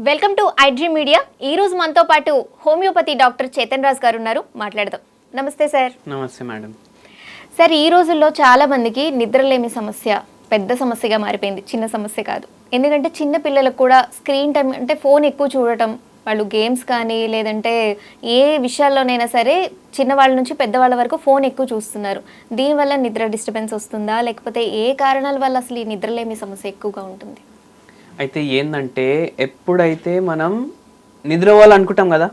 Welcome to iDream media. ఈ రోజు మనతో పాటు హోమియోపతి డాక్టర్ చేతన్ రాజ్ గారు ఉన్నారు. మాట్లాడదాం. నమస్తే సార్. నమస్తే మేడం. సార్, ఈ రోజుల్లో చాలా మందికి నిద్రలేమి సమస్య పెద్ద సమస్యగా మారిపోయింది, చిన్న సమస్య కాదు. ఎందుకంటే చిన్న పిల్లలకు కూడా స్క్రీన్ టైం అంటే ఫోన్ ఎక్కువ చూడటం, వాళ్ళు గేమ్స్ కానీ లేదంటే ఏ విషయాల్లోనైనా సరే చిన్నవాళ్ళ నుంచి పెద్దవాళ్ళ వరకు ఫోన్ ఎక్కువ చూస్తున్నారు. దీనివల్ల నిద్ర డిస్టర్బెన్స్ వస్తుందా, లేకపోతే ఏ కారణాల వల్ల అసలు ఈ నిద్రలేమి సమస్య ఎక్కువగా ఉంటుంది? అయితే ఏంటంటే ఎప్పుడైతే మనం నిద్రపోవాలనుకుంటాం కదా,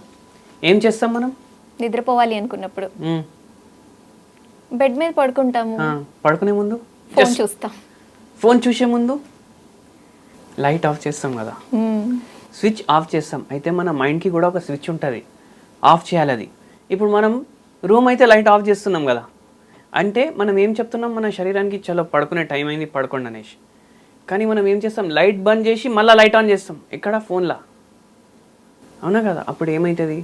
ఏం చేస్తాం మనం? నిద్రపోవాలి అనుకున్నప్పుడు బెడ్ మీద పడుకుంటాము. పడుకునే ముందు ఫోన్ చూస్తాం. ఫోన్ చూసే ముందు లైట్ ఆఫ్ చేస్తాం కదా, స్విచ్ ఆఫ్ చేస్తాం. అయితే మన మైండ్కి కూడా ఒక స్విచ్ ఉంటుంది, ఆఫ్ చేయాలి అది. ఇప్పుడు మనం రూమ్ అయితే లైట్ ఆఫ్ చేస్తున్నాం కదా, అంటే మనం ఏం చెప్తున్నాం మన శరీరానికి, చలో పడుకునే టైం అయింది పడుకోండి అనేసి. కానీ మనం ఏం చేస్తాం, లైట్ బంద్ చేసి మళ్ళీ లైట్ ఆన్ చేస్తాం. ఎక్కడ? ఫోన్లా. అవునా కదా? అప్పుడు ఏమవుతుంది,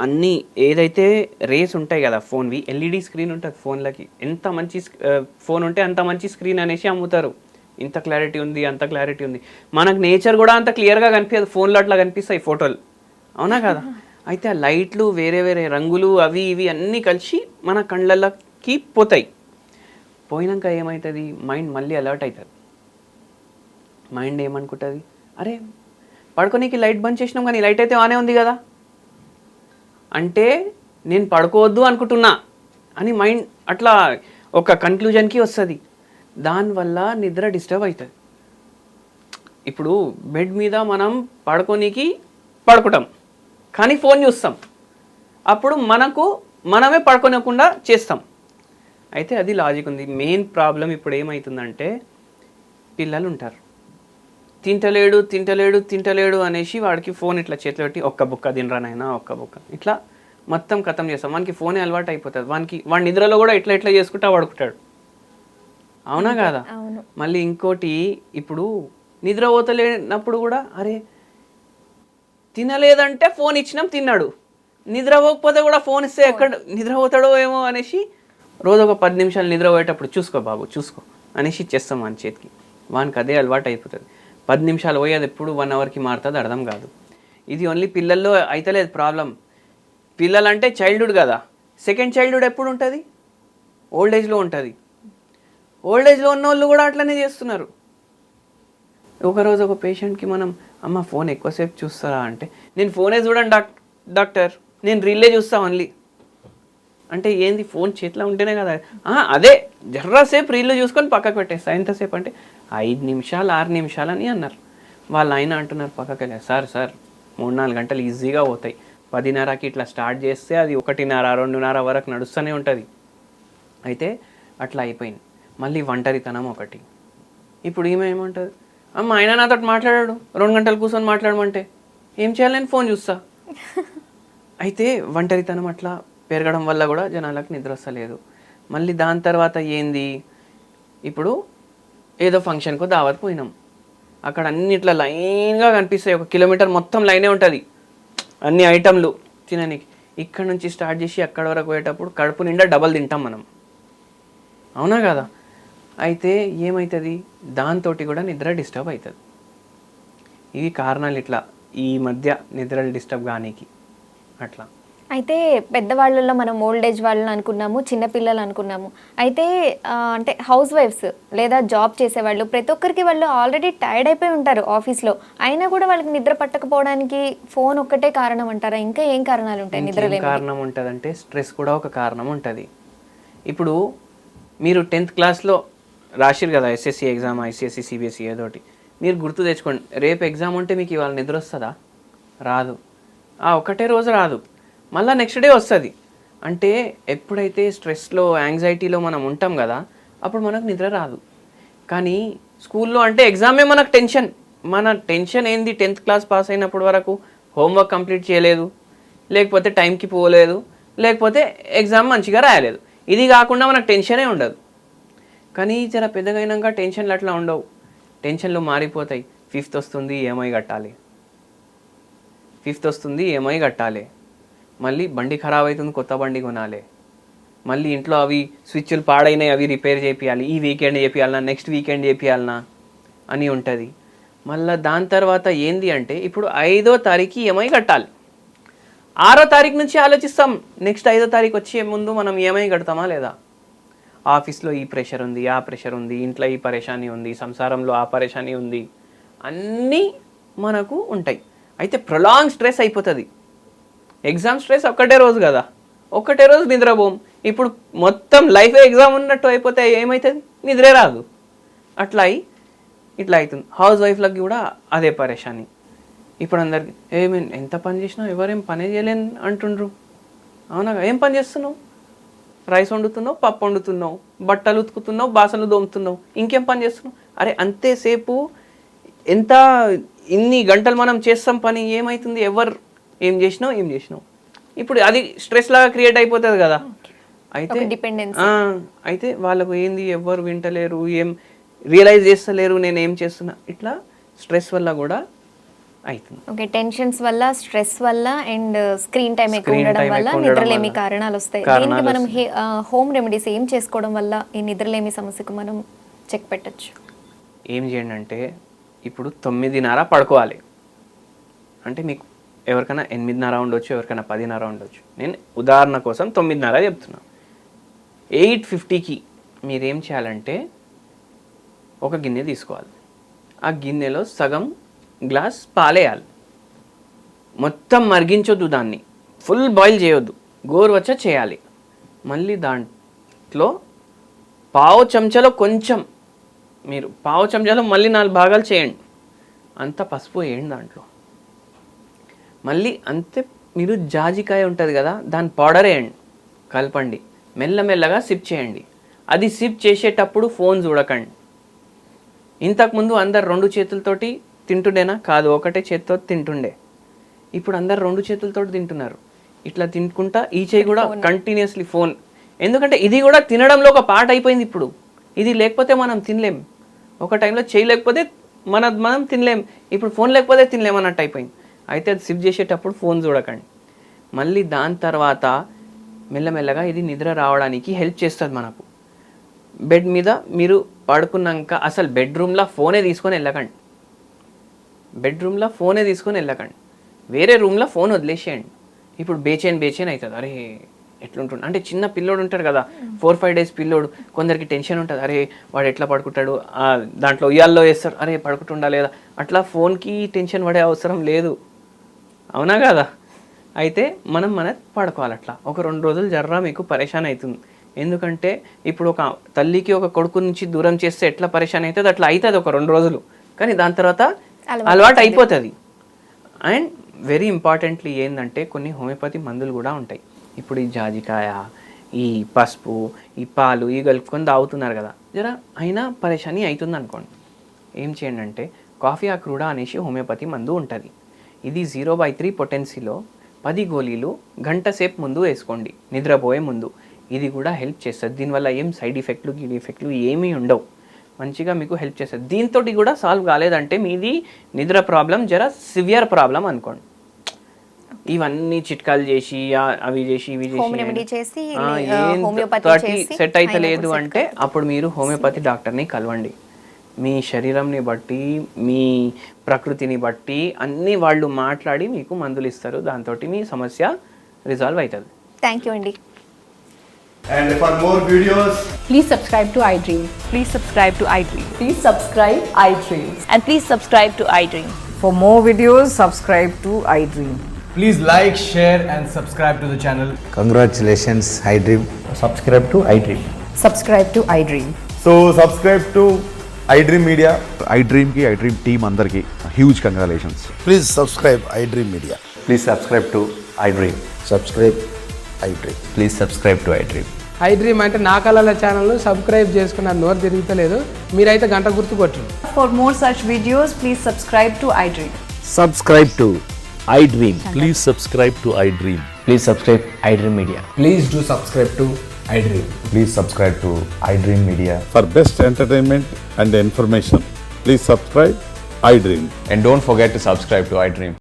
అన్నీ ఏదైతే రేస్ ఉంటాయి కదా ఫోన్వి, ఎల్ఈడి స్క్రీన్ ఉంటుంది ఫోన్లకి. ఎంత మంచి ఫోన్ ఉంటే అంత మంచి స్క్రీన్ అనేసి అమ్ముతారు. ఇంత క్లారిటీ ఉంది, అంత క్లారిటీ ఉంది. మనకు నేచర్ కూడా అంత క్లియర్గా కనిపించదు, ఫోన్లో అట్లా కనిపిస్తాయి ఫోటోలు. అవునా కదా? అయితే ఆ లైట్లు వేరే వేరే రంగులు అవి ఇవి అన్నీ కలిసి మన కళ్ళకి పోతాయి. పోయినాక ఏమవుతుంది, మైండ్ మళ్ళీ అలర్ట్ అవుతుంది. మైండ్ ఏమనుకుంటుంది, అరే పడుకోనికి లైట్ బంద్ చేసినాం కానీ లైట్ అయితే ఆనే ఉంది కదా, అంటే నేను పడుకోవద్దు అనుకుంటున్నా అని మైండ్ అట్లా ఒక కన్క్లూజన్కి వస్తుంది. దానివల్ల నిద్ర డిస్టర్బ్ అవుతుంది. ఇప్పుడు బెడ్ మీద మనం పడుకోనికి పడుకుంటాం కానీ ఫోన్ చూస్తాం, అప్పుడు మనమే పడుకోనివ్వకుండా చేస్తాం. అయితే అది లాజిక్ ఉంది. మెయిన్ ప్రాబ్లం ఇప్పుడు ఏమవుతుందంటే, పిల్లలు ఉంటారు, తింటలేడు అనేసి వాడికి ఫోన్ ఇట్లా చేతిలో పెట్టి ఒక్క బుక్క తినరానైనా ఒక్క బుక్క ఇట్లా మొత్తం ఖతం చేస్తాం. వానికి ఫోనే అలవాటు అయిపోతుంది. వాడి నిద్రలో కూడా ఇట్లా చేసుకుంటా పడుకుంటాడు. అవునా కాదా? మళ్ళీ ఇంకోటి, ఇప్పుడు నిద్ర పోతలేనప్పుడు కూడా అరే తినలేదంటే ఫోన్ ఇచ్చినాం తిన్నాడు, నిద్ర పోకపోతే కూడా ఫోన్ ఇస్తే ఎక్కడ నిద్ర పోతాడో ఏమో అనేసి రోజు ఒక 10 నిమిషాలు నిద్ర పోయేటప్పుడు చూసుకో బాబు చూసుకో అనేసి ఇచ్చేస్తాం వాని చేతికి. వానికి అదే అలవాటు అయిపోతుంది. 10 నిమిషాలు పోయేది ఎప్పుడు 1 అవర్కి మారుతుంది అర్థం కాదు. ఇది ఓన్లీ పిల్లల్లో అయితలేదు ప్రాబ్లం. పిల్లలంటే చైల్డ్హుడ్ కదా, సెకండ్ చైల్డ్హుడ్ ఎప్పుడు ఉంటుంది? ఓల్డ్ ఏజ్లో ఉంటుంది. ఓల్డ్ ఏజ్లో ఉన్న వాళ్ళు కూడా అట్లనే చేస్తున్నారు. ఒకరోజు ఒక పేషెంట్కి మనం, అమ్మ ఫోన్ ఎక్కువసేపు చూస్తారా అంటే, నేను ఫోనే చూడండి డాక్టర్, నేను రీల్లే చూస్తా ఓన్లీ. అంటే ఏంది, ఫోన్ చేతిలో ఉంటేనే కదా. అదే జర్రాసేపు రీల్లో చూసుకొని పక్కకు పెట్టేస్తా. ఎంతసేపు అంటే 5 నిమిషాలు 6 నిమిషాలు అని అన్నారు. వాళ్ళు ఆయన అంటున్నారు పక్కకి వెళ్ళారు, సార్ 3-4 గంటలు ఈజీగా పోతాయి. 10:30కి ఇట్లా స్టార్ట్ చేస్తే అది 1:30-2:30 వరకు నడుస్తూనే ఉంటుంది. అయితే అట్లా అయిపోయింది. మళ్ళీ ఒంటరితనం ఒకటి. ఇప్పుడు ఈమె ఏమంటుంది, అమ్మ ఆయన నాతో మాట్లాడాడు, 2 గంటలు కూర్చొని మాట్లాడమంటే ఏం చేయాలి, నేను ఫోన్ చూస్తా. అయితే ఒంటరితనం అట్లా పెరగడం వల్ల కూడా జనాలకు నిద్ర వస్తలేదు. మళ్ళీ దాని తర్వాత ఏంది, ఇప్పుడు ఏదో ఫంక్షన్కు దావత్ పోయినాం, అక్కడ అన్ని ఇట్లా లైన్గా కనిపిస్తాయి. 1 కిలోమీటర్ మొత్తం లైనే ఉంటుంది, అన్ని ఐటమ్లు తినడానికి. ఇక్కడ నుంచి స్టార్ట్ చేసి అక్కడ వరకు పోయేటప్పుడు కడుపు నిండా డబల్ తింటాం మనం. అవునా కదా? అయితే ఏమవుతుంది, దాంతో కూడా నిద్ర డిస్టర్బ్ అవుతుంది. ఇవి కారణాలు ఇట్లా ఈ మధ్య నిద్రలు డిస్టర్బ్ కానీకి అట్లా. అయితే పెద్దవాళ్ళలో మనం ఓల్డ్ ఏజ్ వాళ్ళని అనుకున్నాము, చిన్నపిల్లలు అనుకున్నాము. అయితే అంటే హౌస్ వైఫ్స్ లేదా జాబ్ చేసేవాళ్ళు ప్రతి ఒక్కరికి వాళ్ళు ఆల్రెడీ టైర్డ్ అయిపోయి ఉంటారు ఆఫీస్లో, అయినా కూడా వాళ్ళకి నిద్ర పట్టకపోవడానికి ఫోన్ ఒక్కటే కారణం అంటారా? ఇంకా ఏం కారణాలు ఉంటాయి నిద్ర లేని? కారణం ఉంటుంది అంటే స్ట్రెస్ కూడా ఒక కారణం ఉంటుంది. ఇప్పుడు మీరు 10th క్లాస్లో రాసిరు కదా ఎస్ఎస్సి ఎగ్జామ్, ఐసిఎస్సి సిబిఎస్సి ఏదోటి, మీరు గుర్తు తెచ్చుకోండి. రేపు ఎగ్జామ్ ఉంటే మీకు ఇవాళ నిద్ర వస్తుందా? రాదు. ఒకటే రోజు రాదు, మళ్ళీ నెక్స్ట్ డే వస్తుంది. అంటే ఎప్పుడైతే స్ట్రెస్లో యాంగ్జైటీలో మనం ఉంటాం కదా, అప్పుడు మనకు నిద్ర రాదు. కానీ స్కూల్లో అంటే ఎగ్జామే మనకు టెన్షన్. మన టెన్షన్ ఏంది, 10th క్లాస్ పాస్ అయినప్పటి వరకు హోంవర్క్ కంప్లీట్ చేయలేదు, లేకపోతే టైంకి పోలేదు, లేకపోతే ఎగ్జామ్ మంచిగా రాయలేదు. ఇది కాకుండా మనకు టెన్షనే ఉండదు. కానీ జర పెద్దగా అయినాక టెన్షన్లు అట్లా ఉండవు, టెన్షన్లు మారిపోతాయి. 5th వస్తుంది ఈఎంఐ కట్టాలి, మళ్ళీ బండి ఖరాబ్ అవుతుంది కొత్త బండి కొనాలి, మళ్ళీ ఇంట్లో అవి స్విచ్లు పాడైనాయి అవి రిపేర్ చేయాలి, ఈ వీకెండ్ చేయాలన్నా నెక్స్ట్ వీకెండ్ చేయాలన్నా అని ఉంటుంది. మళ్ళీ దాని తర్వాత ఏంది అంటే ఇప్పుడు 5వ తారీఖు ఈఎంఐ కట్టాలి. 6వ తారీఖు నుంచి ఆలోచిస్తాం నెక్స్ట్ 5వ తారీఖు వచ్చే ముందు మనం ఈఎంఐ కడతామా లేదా. ఆఫీస్లో ఈ ప్రెషర్ ఉంది, ఆ ప్రెషర్ ఉంది, ఇంట్లో ఈ పరేషాని ఉంది, సంసారంలో ఆ పరేషాని ఉంది, అన్నీ మనకు ఉంటాయి. అయితే ప్రొలాంగ్ స్ట్రెస్ అయిపోతుంది. ఎగ్జామ్ స్ట్రెస్ ఒక్కటే రోజు కదా, ఒక్కటే రోజు నిద్రపోం. ఇప్పుడు మొత్తం లైఫ్ ఎగ్జామ్ ఉన్నట్టు అయిపోతే ఏమవుతుంది, నిద్రే రాదు. అట్లా అయి ఇట్లా అవుతుంది. హౌస్ వైఫ్లకి కూడా అదే పరేషాని. ఇప్పుడు అందరికి ఎంత పని చేసినా ఎవరేం పని చేయలేని అంటుండ్రు. అవునా, ఏం పని చేస్తున్నావు? రైస్ వండుతున్నావు, పప్పు వండుతున్నావు, బట్టలు ఉతుకుతున్నావు, బాసనలు దోముతున్నావు, ఇంకేం పని చేస్తున్నావు? అరే అంతేసేపు ఎంత ఇన్ని గంటలు మనం చేస్తాం పని, ఏమవుతుంది? ఎవరు ఏం చేసినావు. ఇప్పుడు అది స్ట్రెస్ లాగా క్రియేట్ అయిపోతుంది కదా. అయితే అయితే వాళ్ళకు ఏంది, ఎవరు వింటలేరు, ఏం రియలైజ్ చేస్తలేరు నేను ఏం చేస్తున్నా. ఇట్లా స్ట్రెస్ వల్ల కూడా అవుతుంది. ఓకే, టెన్షన్స్ వల్ల, స్ట్రెస్ వల్ల అండ్ స్క్రీన్ టైం ఎక్కువ ఉండడం వల్ల నిద్రలేమి కారణాలు వస్తాయి. దీనికి మనం హోమ్ రెమెడీస్ ఏం చేసుకోవడం వల్ల ఈ నిద్రలేమి సమస్యకు మనం చెక్ పెట్టచ్చు? ఏం చేయండి అంటే ఇప్పుడు 9:30 పడుకోవాలి అంటే మీకు ఎవరికైనా 8:30 ఉండొచ్చు, ఎవరికైనా 10:30 ఉండొచ్చు. నేను ఉదాహరణ కోసం 9:30 చెప్తున్నా. 8:50కి మీరేం చేయాలంటే ఒక గిన్నె తీసుకోవాలి. ఆ గిన్నెలో సగం గ్లాస్ పాలేయాలి. మొత్తం మరిగించొద్దు, దాన్ని ఫుల్ బాయిల్ చేయొద్దు, గోరువెచ్చ చేయాలి. మళ్ళీ దాంట్లో పావు చెంచాలో కొంచెం, మీరు పావు చెంచాలో మళ్ళీ 4 భాగాలు చేయండి. అంత పసుపు వేయండి దాంట్లో. మళ్ళీ అంతే మీరు జాజికాయ ఉంటుంది కదా, దాని పౌడర్ వేయండి, కలపండి, మెల్లమెల్లగా సిప్ చేయండి. అది సిప్ చేసేటప్పుడు ఫోన్ చూడకండి. ఇంతకుముందు అందరు 2 చేతులతోటి తింటుండేనా? కాదు, ఒకటే చేతితో తింటుండే. ఇప్పుడు అందరు 2 చేతులతో తింటున్నారు. ఇట్లా తినుకుంటా ఈ చేయి కూడా కంటిన్యూస్లీ ఫోన్. ఎందుకంటే ఇది కూడా తినడంలో ఒక పార్ట్ అయిపోయింది. ఇప్పుడు ఇది లేకపోతే మనం తినలేం. ఒక టైంలో చేయి లేకపోతే మనం తినలేం, ఇప్పుడు ఫోన్ లేకపోతే తినలేం అన్నట్టు అయిపోయింది. అయితే అది సిప్ చేసేటప్పుడు ఫోన్ చూడకండి. మళ్ళీ దాని తర్వాత మెల్లమెల్లగా ఇది నిద్ర రావడానికి హెల్ప్ చేస్తుంది మనకు. బెడ్ మీద మీరు పడుకున్నాక అసలు బెడ్రూమ్లో ఫోనే తీసుకొని వెళ్ళకండి. బెడ్రూమ్లో ఫోనే తీసుకొని వెళ్ళకండి, వేరే రూమ్లో ఫోన్ వదిలేసేయండి. ఇప్పుడు బేచైన్ అవుతుంది. అరే ఎట్లుంటుంది అంటే చిన్న పిల్లోడు ఉంటాడు కదా, 4-5 days పిల్లోడు, కొందరికి టెన్షన్ ఉంటుంది. అరే వాడు ఎట్లా పడుకుంటాడు, దాంట్లో ఉయ్యాల్లో వేస్తారు, అరే పడుకుంటుండా లేదా. అట్లా ఫోన్కి టెన్షన్ పడే అవసరం లేదు, అవునా కదా. అయితే మనం పడుకోవాలి. అట్లా ఒక 2 రోజులు జర్రా మీకు పరేషాన్ అవుతుంది. ఎందుకంటే ఇప్పుడు ఒక తల్లికి ఒక కొడుకు నుంచి దూరం చేస్తే ఎట్లా పరేషాన్ అవుతుంది, అట్లా అవుతుంది ఒక 2 రోజులు. కానీ దాని తర్వాత అలవాటు అయిపోతుంది. అండ్ వెరీ ఇంపార్టెంట్లీ ఏంటంటే కొన్ని హోమియోపతి మందులు కూడా ఉంటాయి. ఇప్పుడు ఈ జాజికాయ, ఈ పసుపు, ఈ పాలు ఈ కలుపుకొని తాగుతున్నారు కదా, జరా అయినా పరేషాని అవుతుంది అనుకోండి. ఏం చేయండి అంటే కాఫీ ఆక్రూడా అనేసి హోమియోపతి మందు ఉంటుంది. ఇది 0/3 పొటెన్సీలో 10 గోళీలు గంట సేపు ముందు వేసుకోండి, నిద్రపోయే ముందు. ఇది కూడా హెల్ప్ చేస్తుంది. దీనివల్ల ఏం సైడ్ ఎఫెక్ట్లు ఏమీ ఉండవు, మంచిగా మీకు హెల్ప్ చేస్తుంది. దీంతో కూడా సాల్వ్ కాలేదంటే మీది నిద్ర ప్రాబ్లం జరా సివియర్ ప్రాబ్లం అనుకోండి. ఇవన్నీ చిట్కాలు చేసి అవి చేసి ఇవి చేసి సెట్ అయితే లేదు అంటే అప్పుడు మీరు హోమియోపతి డాక్టర్ని కలవండి. మీ శరీరంని బట్టి, మీ ప్రకృతిని బట్టి అన్నీ వాళ్ళు మాట్లాడి మీకు మందులు ఇస్తారు. దాంతో మీ సమస్య రిజాల్వ్ అవుతుంది. థ్యాంక్ యూ అండి. And for more videos, please subscribe to iDream. Please subscribe to iDream. Please subscribe iDream. And please subscribe to iDream. For more videos, subscribe to iDream. please like, share and subscribe to the channel. Congratulations, iDream. Subscribe to iDream. Subscribe to iDream. So subscribe to iDream Media. iDream ki iDream team andarki huge congratulations. Please subscribe iDream Media. Please subscribe to iDream. Subscribe iDream. Please subscribe to iDream. iDream అంటే నా కళల channel subscribe చేసుకున్న నోరు తిరుగుతలేదు, మీరైతే గంట గుర్తు కొట్టండి. For more such videos, please subscribe to iDream. Subscribe to iDream. Please subscribe to iDream. Please subscribe iDream Media. Please do subscribe to iDream. Please subscribe to iDream Media. For best entertainment and information, please subscribe iDream. And don't forget to subscribe to iDream.